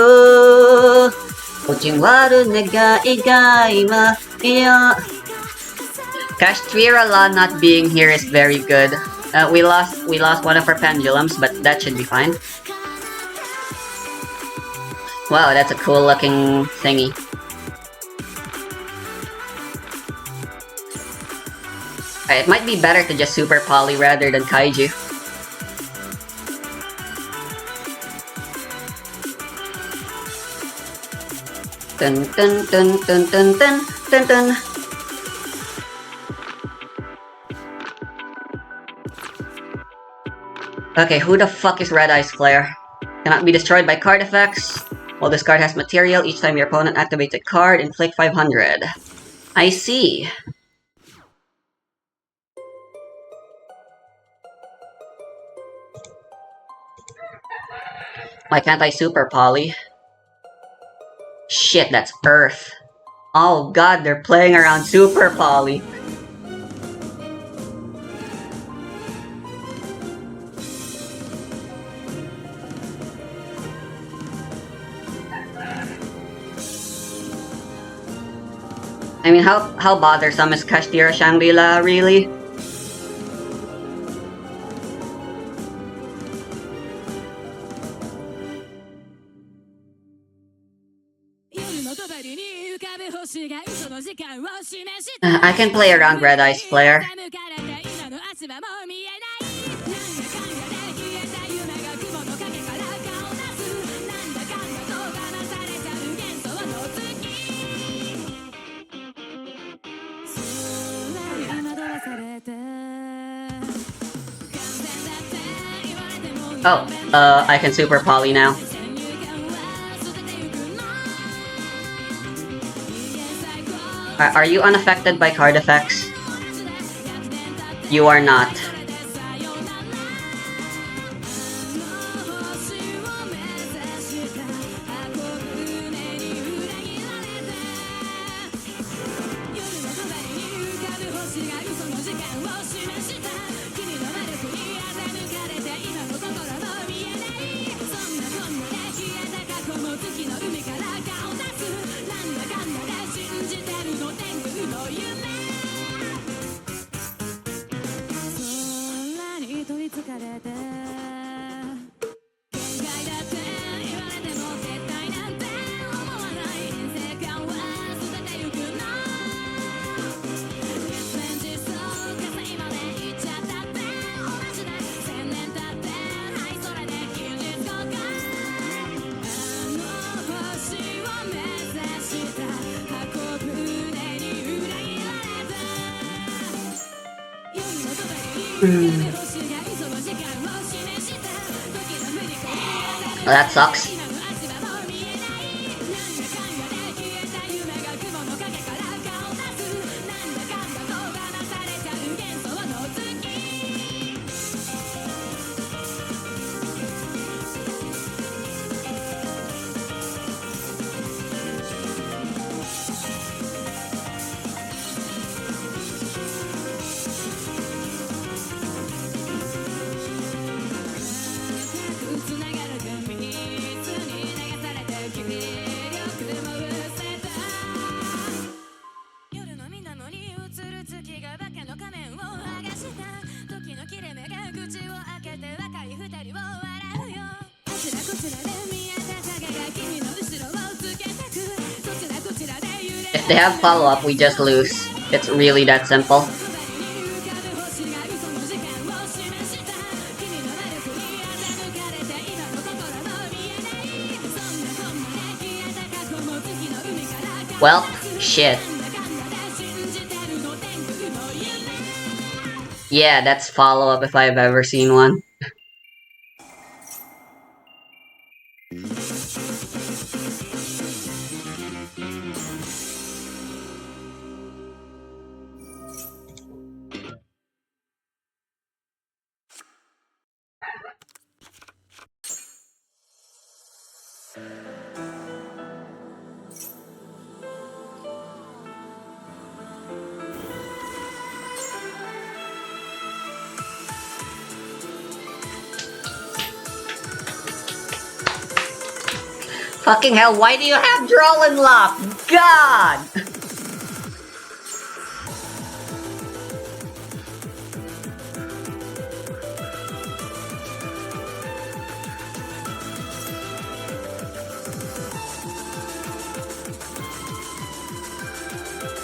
Ojinwaru negai ga ima iyo Kashtira not being here is very good. We lost one of our pendulums, but that should be fine. Wow, that's a cool looking thingy. It might be better to just super poly rather than kaiju. Dun dun dun dun dun dun dun dun. Okay, who the fuck is Red Eyes Flare? Cannot be destroyed by card effects. While this card has material, each time your opponent activates a card, inflict 500. I see. Why can't I super poly? Shit, that's Earth. Oh god, they're playing around super poly. I mean, how bothersome is Kashtira Shangri-La, really? I can play around Red Eyes Flare. Oh, I can super poly now. Are you unaffected by card effects? You are not. Well, that sucks. If they have follow-up, we just lose. It's really that simple. Well, shit. Yeah, that's follow-up if I've ever seen one. Fucking hell, why do you have draw and lock? God!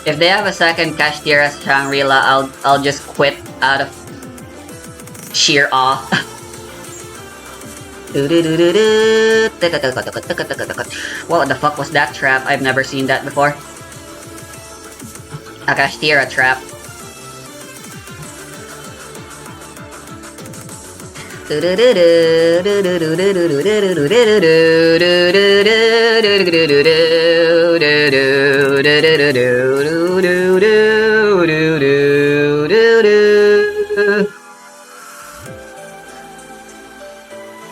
If they have a second cash tier as Shangri-La, I'll just quit out of sheer awe. What the fuck was that trap? I've never seen that before. A Kashtira trap.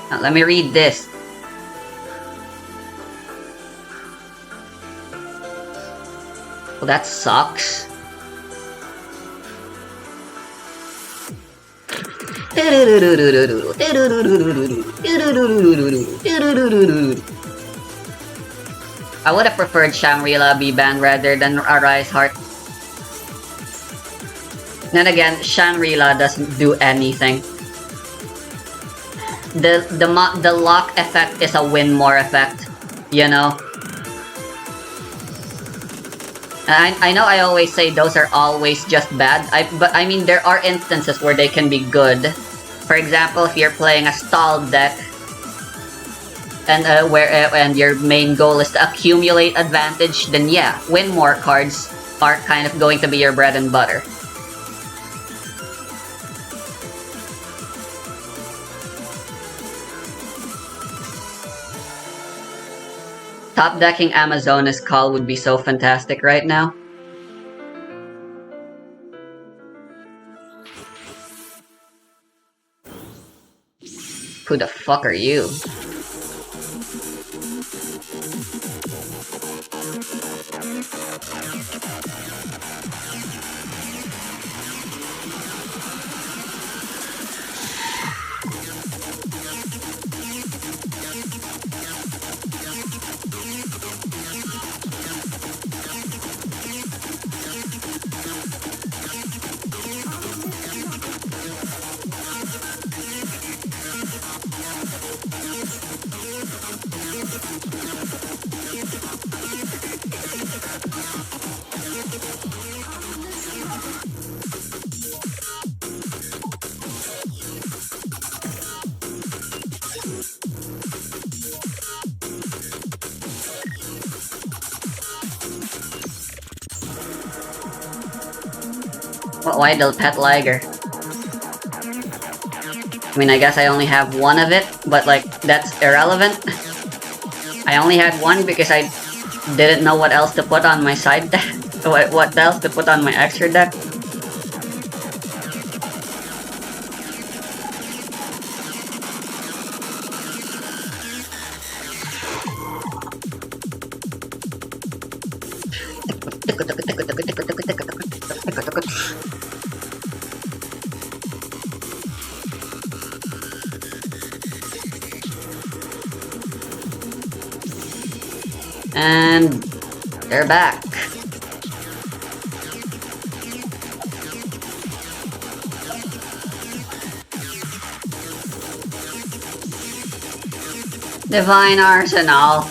Now, let me read this. Well, that sucks. I would have preferred Shangri-La be banned rather than Arise Heart. Then again, Shangri-La doesn't do anything. The lock effect is a win more effect, you know? I know I always say those are always just bad, but I mean there are instances where they can be good. For example, if you're playing a stalled deck, and your main goal is to accumulate advantage, then yeah, win more cards are kind of going to be your bread and butter. Top decking Amazonas Call would be so fantastic right now. Who the fuck are you? Why the pet liger? I mean, I guess I only have one of it, but like, that's irrelevant. I only had one because I didn't know what else to put on my side deck. What else to put on my extra deck. And they're back. Divine Arsenal.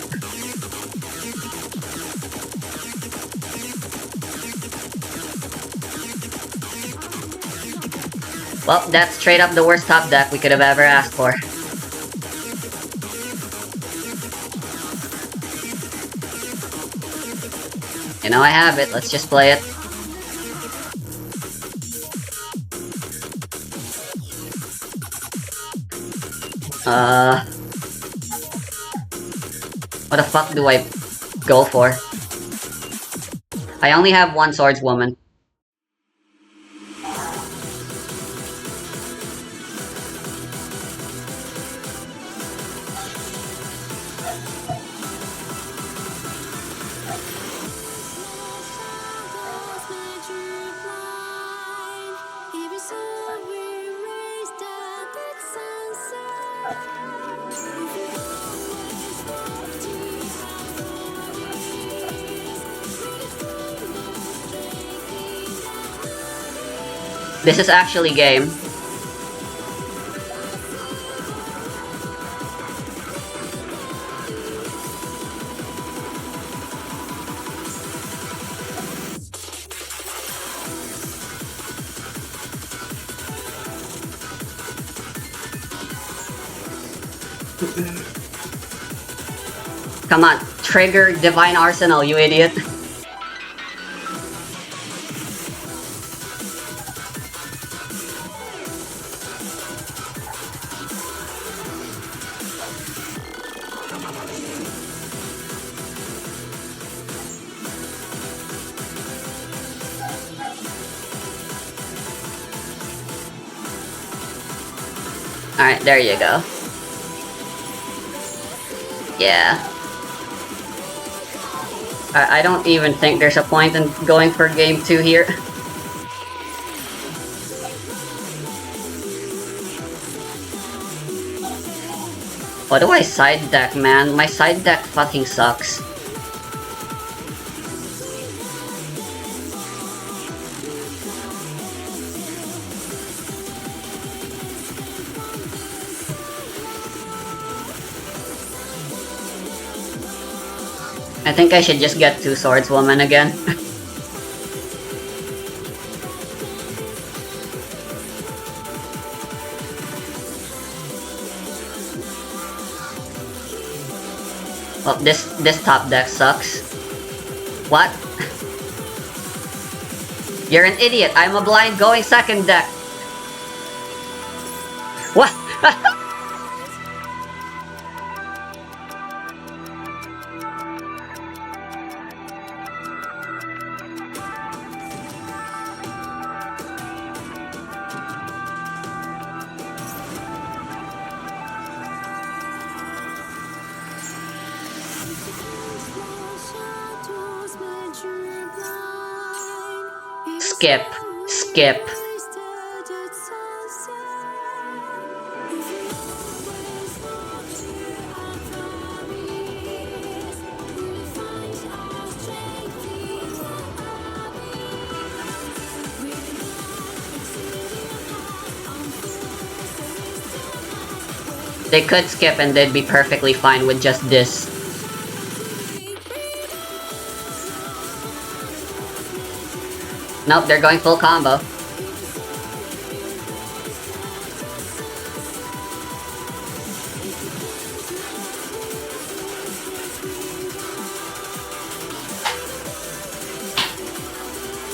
Well, that's straight up the worst top deck we could have ever asked for. You know I have it, let's just play it. Uh, what the fuck do I go for? I only have one swordswoman. This is actually game. Come on, trigger Divine Arsenal, you idiot. Alright, there you go. Yeah. I don't even think there's a point in going for game 2 here. What do I side deck, man? My side deck fucking sucks. I think I should just get 2 swordswoman again. Well, this top deck sucks. What? You're an idiot. I'm a blind going second deck. What? Skip. Skip. They could skip and they'd be perfectly fine with just this. Nope, they're going full combo.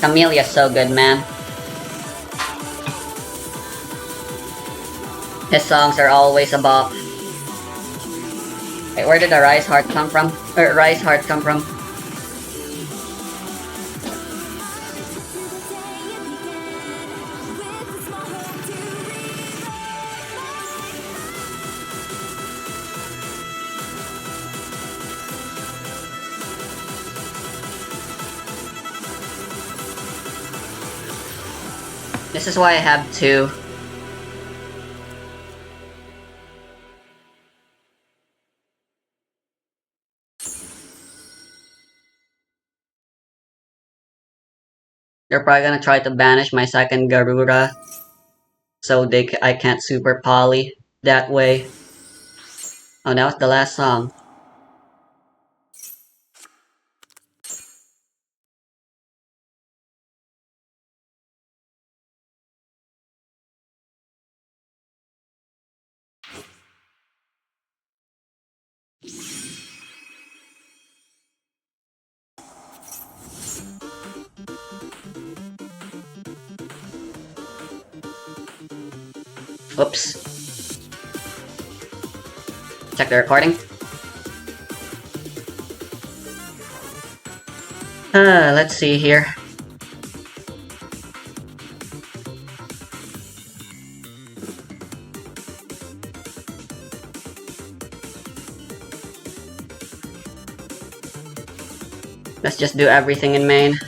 Camelia's so good, man. His songs are always a bop. Wait, where did the Rise Heart come from? Rise Heart come from? This is why I have 2. They're probably gonna try to banish my second Garuda, so I can't super poly that way. Oh, that was the last song. Oops. check the recording. Let's see here. Let's just do everything in main.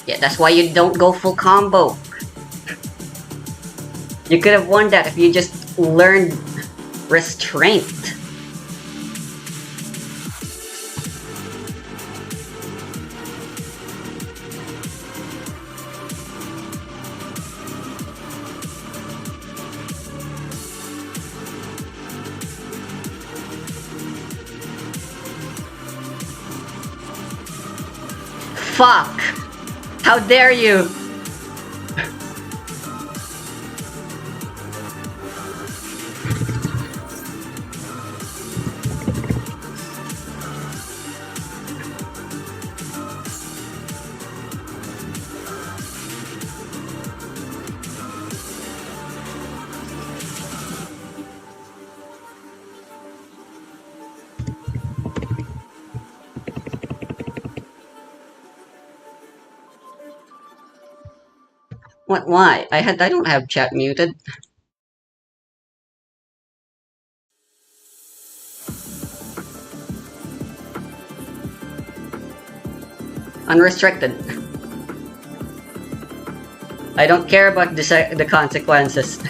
Yeah, that's why you don't go full combo. You could have won that if you just learned restraint. Fuck! How dare you! What? Why? I don't have chat muted. Unrestricted. I don't care about the consequences.